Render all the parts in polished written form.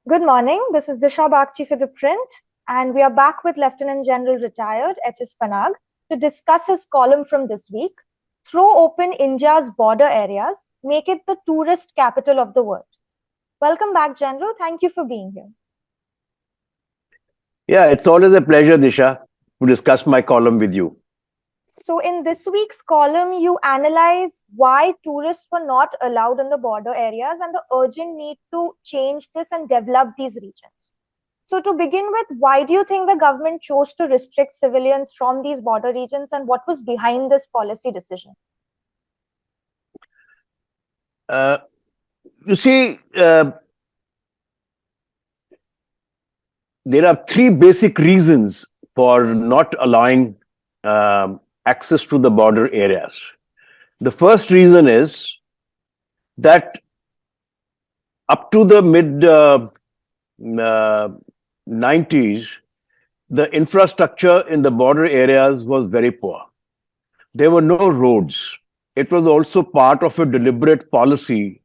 Good morning. This is Dishha Bagchi for ThePrint, and we are back with Lieutenant General retired H.S. Panag to discuss his column from this week. Throw open India's border areas, make it the tourist capital of the world. Welcome back, General. Thank you for being here. Yeah, it's always a pleasure, Disha, to discuss my column with you. So in this week's column, you analyze why tourists were not allowed in the border areas and the urgent need to change this and develop these regions. So to begin with, why do you think the government chose to restrict civilians from these border regions, and what was behind this policy decision? You see, there are three basic reasons for not allowing access to the border areas. The first reason is that up to the mid 90s, the infrastructure in the border areas was very poor. There were no roads. It was also part of a deliberate policy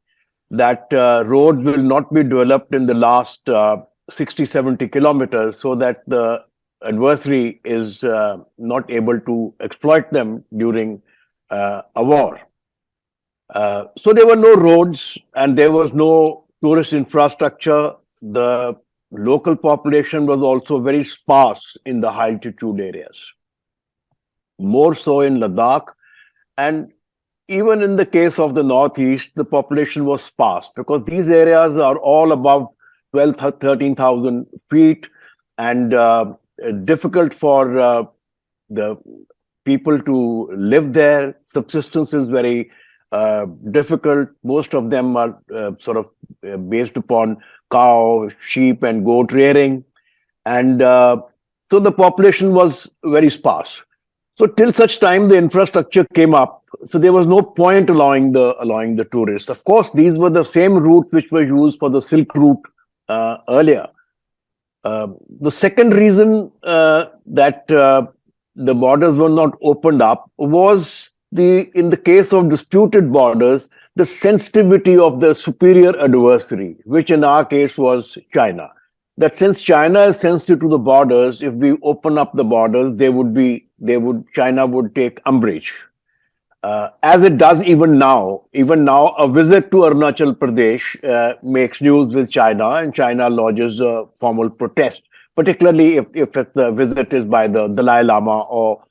that roads will not be developed in the last 60, 70 kilometers so that the adversary is not able to exploit them during a war. So there were no roads and there was no tourist infrastructure. The local population was also very sparse in the high altitude areas, more so in Ladakh. And even in the case of the Northeast, the population was sparse because these areas are all above 12,000, 13,000 feet and difficult for the people to live there. Subsistence is very difficult. Most of them are sort of based upon cow, sheep, and goat rearing. And so the population was very sparse. So till such time the infrastructure came up, so there was no point allowing the tourists. Of course, these were the same routes which were used for the Silk Route earlier. The second reason that the borders were not opened up was in the case of disputed borders, the sensitivity of the superior adversary, which in our case was China. That since China is sensitive to the borders, if we open up the borders, China would take umbrage. As it does even now. Even now, a visit to Arunachal Pradesh makes news with China, and China lodges a formal protest, particularly if the visit is by the Dalai Lama or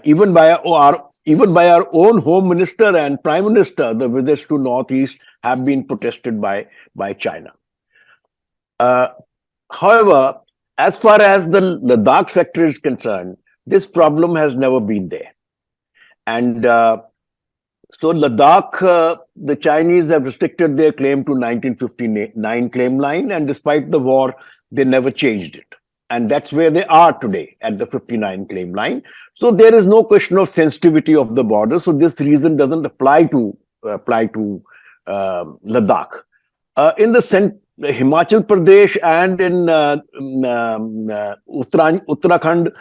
even by our own Home Minister and Prime Minister. The visits to Northeast have been protested by China. However, as far as the Ladakh sector is concerned, this problem has never been there. And so Ladakh, the Chinese have restricted their claim to 1959 claim line, and despite the war, they never changed it. And that's where they are today, at the 59 claim line. So there is no question of sensitivity of the border. So this reason doesn't apply to Ladakh. In the Himachal Pradesh and in Uttarakhand,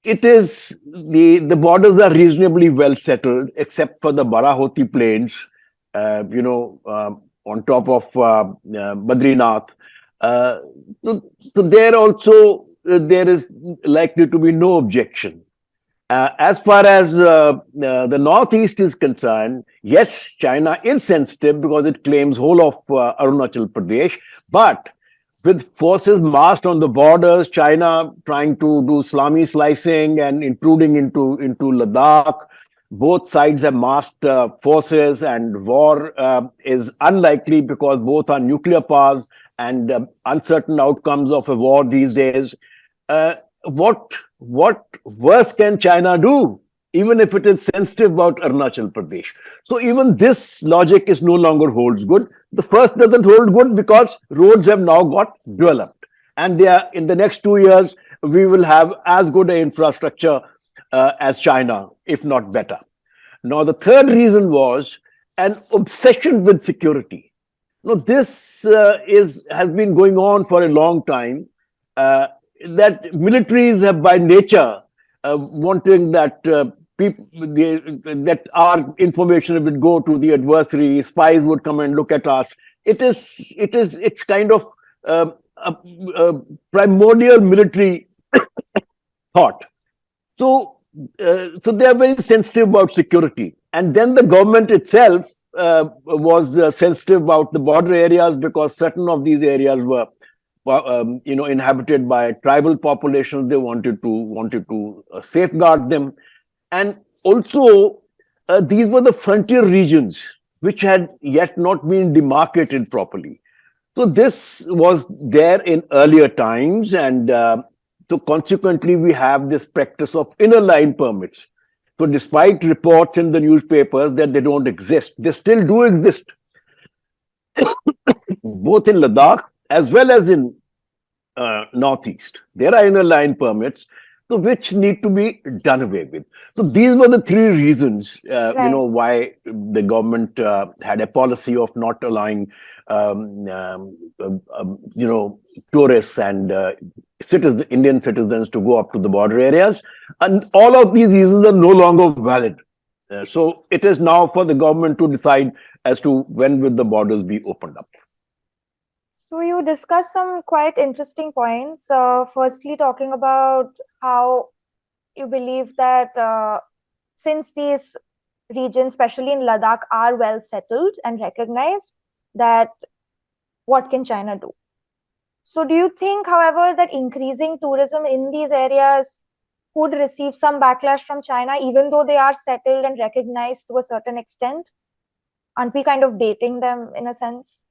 it is the borders are reasonably well settled, except for the Barahoti plains, on top of Badrinath. So there also there is likely to be no objection. As far as the Northeast is concerned, yes, China is sensitive because it claims whole of Arunachal Pradesh, but with forces massed on the borders, China trying to do salami slicing and intruding into Ladakh, both sides have massed forces, and war is unlikely because both are nuclear powers and uncertain outcomes of a war these days. What worse can China do, even if it is sensitive about Arunachal Pradesh? So even this logic is no longer holds good. The first doesn't hold good because roads have now got developed, and they are, in the next 2 years we will have as good an infrastructure as China, if not better. Now the third reason was an obsession with security. Now this has been going on for a long time. That militaries have by nature wanting that that our information would go to the adversary, spies would come and look at us, it's kind of a, a primordial military thought. So, so they are very sensitive about security. And then the government itself was sensitive about the border areas because certain of these areas were, inhabited by tribal populations. They wanted to safeguard them, and also these were the frontier regions which had yet not been demarcated properly. So this was there in earlier times, and so consequently, we have this practice of inner line permits. So despite reports in the newspapers that they don't exist, they still do exist, both in Ladakh as well as in Northeast. There are inner line permits, so which need to be done away with. So these were the three reasons, Right. why the government had a policy of not allowing, tourists and Indian citizens to go up to the border areas. And all of these reasons are no longer valid. So it is now for the government to decide as to when will the borders be opened up. So you discussed some quite interesting points. Firstly, talking about how you believe that since these regions, especially in Ladakh, are well settled and recognized, that what can China do? So do you think, however, that increasing tourism in these areas could receive some backlash from China, even though they are settled and recognized to a certain extent? Aren't we kind of baiting them in a sense?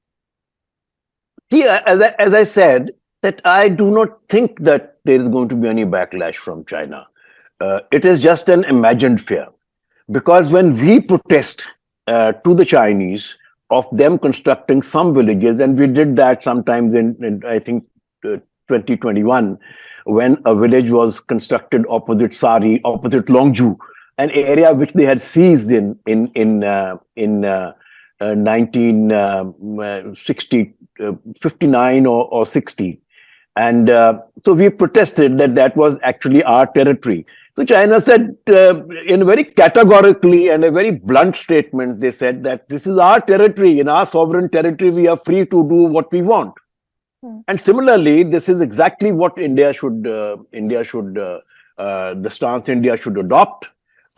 See, as I said, that I do not think that there is going to be any backlash from China. It is just an imagined fear. Because when we protest to the Chinese of them constructing some villages, and we did that sometimes in I think, 2021, when a village was constructed opposite Sari, opposite Longju, an area which they had seized in 1960, 59 or 60. And so we protested that was actually our territory. So China said, in a very categorically and a very blunt statement, they said that this is our territory. In our sovereign territory, we are free to do what we want. And similarly, this is exactly what the stance India should adopt.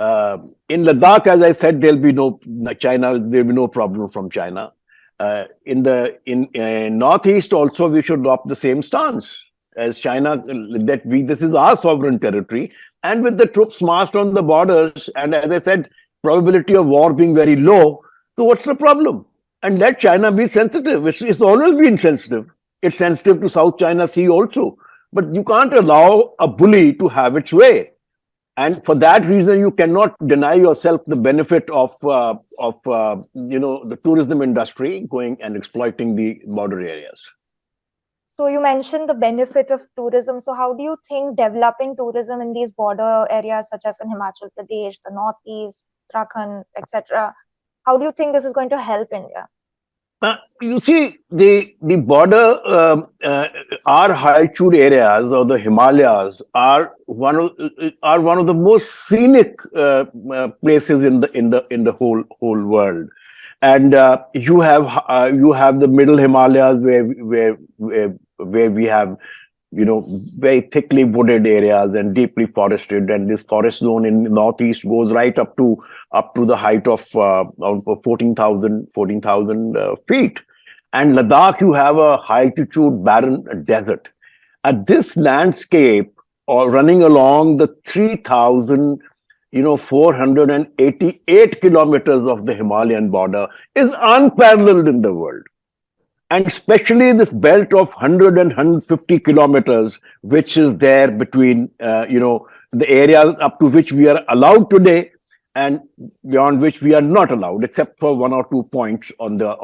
In Ladakh, as I said, there'll be no problem from China. In Northeast also, we should adopt the same stance as China, that this is our sovereign territory, and with the troops massed on the borders, and as I said, probability of war being very low. So what's the problem? And let China be sensitive. It's always been sensitive. It's sensitive to South China Sea also. But you can't allow a bully to have its way. And for that reason, you cannot deny yourself the benefit of the tourism industry going and exploiting the border areas. So you mentioned the benefit of tourism. So how do you think developing tourism in these border areas, such as in Himachal Pradesh, the Northeast, Uttarakhand, etc., how do you think this is going to help India? You see, the border, our high altitude areas or the Himalayas are one of the most scenic places in the whole world, and you have the middle Himalayas where we have very thickly wooded areas and deeply forested, and this forest zone in Northeast goes right up to the height of 14,000 feet. And Ladakh, you have a high altitude barren desert. At this landscape, or running along the 3,488 kilometers of the Himalayan border, is unparalleled in the world. And especially this belt of 100 and 150 kilometers, which is there between, the areas up to which we are allowed today and beyond which we are not allowed, except for 1 or 2 points on the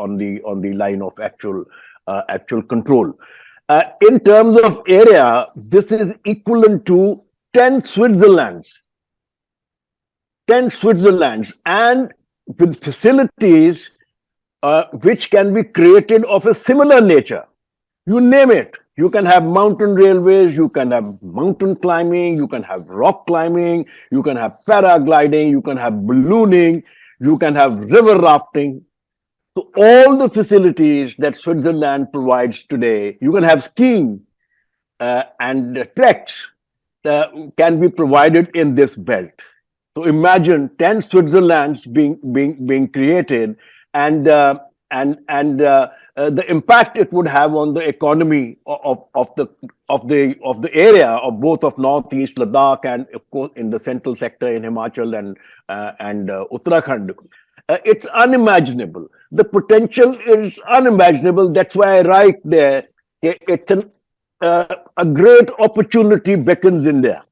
line of actual control. In terms of area, this is equivalent to 10 Switzerlands, and with facilities which can be created of a similar nature. You name it. You can have mountain railways, you can have mountain climbing, you can have rock climbing, you can have paragliding, you can have ballooning, you can have river rafting. So all the facilities that Switzerland provides today, you can have skiing and treks can be provided in this belt. So imagine 10 Switzerlands being created, and the impact it would have on the economy of the area of both of Northeast Ladakh and of course in the central sector in Himachal and Uttarakhand. It's unimaginable. The potential is unimaginable. That's why I write there. It's a great opportunity beckons in there.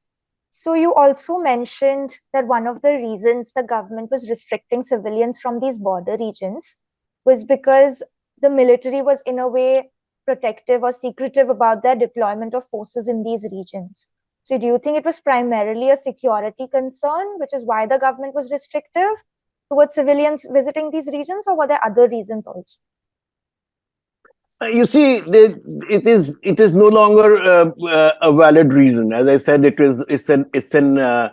So you also mentioned that one of the reasons the government was restricting civilians from these border regions was because the military was in a way protective or secretive about their deployment of forces in these regions. So do you think it was primarily a security concern, which is why the government was restrictive towards civilians visiting these regions, or were there other reasons also? You see, it is no longer a valid reason. As I said, it's an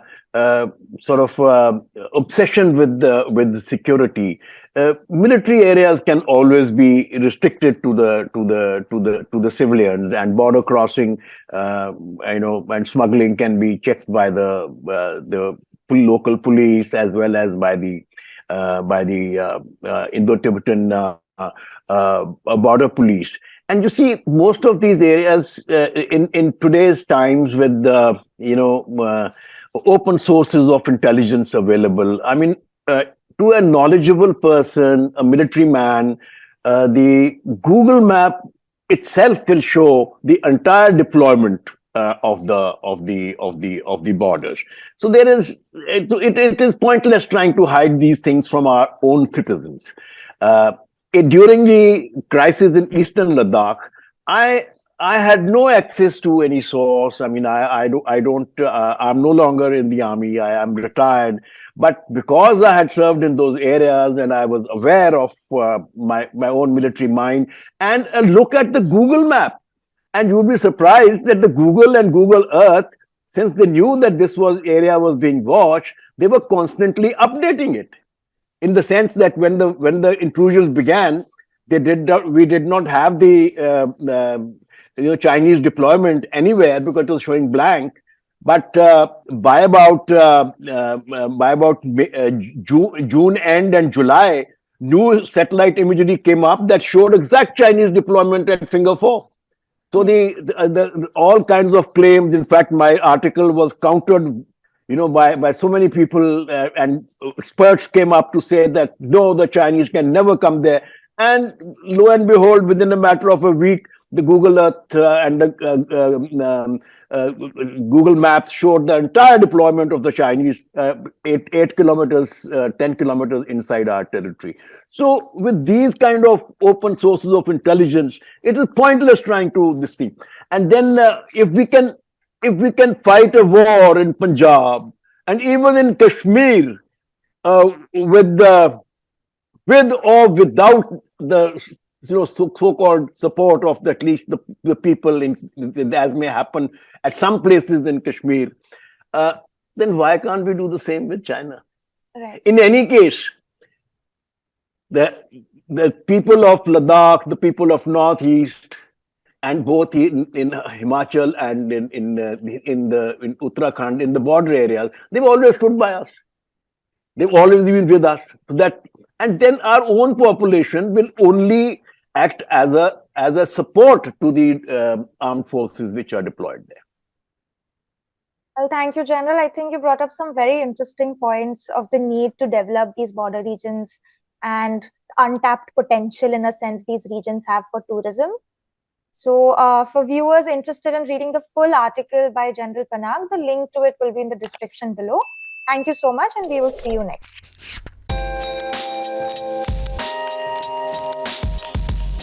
sort of obsession with the security. Military areas can always be restricted to the civilians, and border crossing, and smuggling can be checked by the local police as well as by the Indo-Tibetan border police. And you see, most of these areas in today's times with open sources of intelligence available. I mean, to a knowledgeable person, a military man, the Google map itself will show the entire deployment of the borders. So it is pointless trying to hide these things from our own citizens. During the crisis in Eastern Ladakh, I had no access to any source. I mean, I'm no longer in the army. I am retired. But because I had served in those areas and I was aware of my own military mind, and a look at the Google map, and you'll be surprised that the Google and Google Earth, since they knew that this area was being watched, they were constantly updating it. In the sense that when the intrusions began, we did not have the Chinese deployment anywhere because it was showing blank. But by about June end and July, new satellite imagery came up that showed exact Chinese deployment at Finger 4. So the all kinds of claims. In fact, my article was countered, by so many people, and experts came up to say that no, the Chinese can never come there. And lo and behold, within a matter of a week, the Google Earth and the Google Maps showed the entire deployment of the Chinese 8 kilometers, 10 kilometers inside our territory. So with these kind of open sources of intelligence, it is pointless trying to this thing. And then if we can fight a war in Punjab and even in Kashmir with or without the so-called support of at least the people, as may happen at some places in Kashmir, then why can't we do the same with China? Right. In any case, the people of Ladakh, the people of Northeast, and both in Himachal and in Uttarakhand, in the border areas, they've always stood by us. They've always been with us. And then our own population will only act as a support to the armed forces which are deployed there. Well, thank you, General. I think you brought up some very interesting points of the need to develop these border regions and untapped potential, in a sense, these regions have for tourism. So for viewers interested in reading the full article by General Panag, the link to it will be in the description below. Thank you so much, and we will see you next.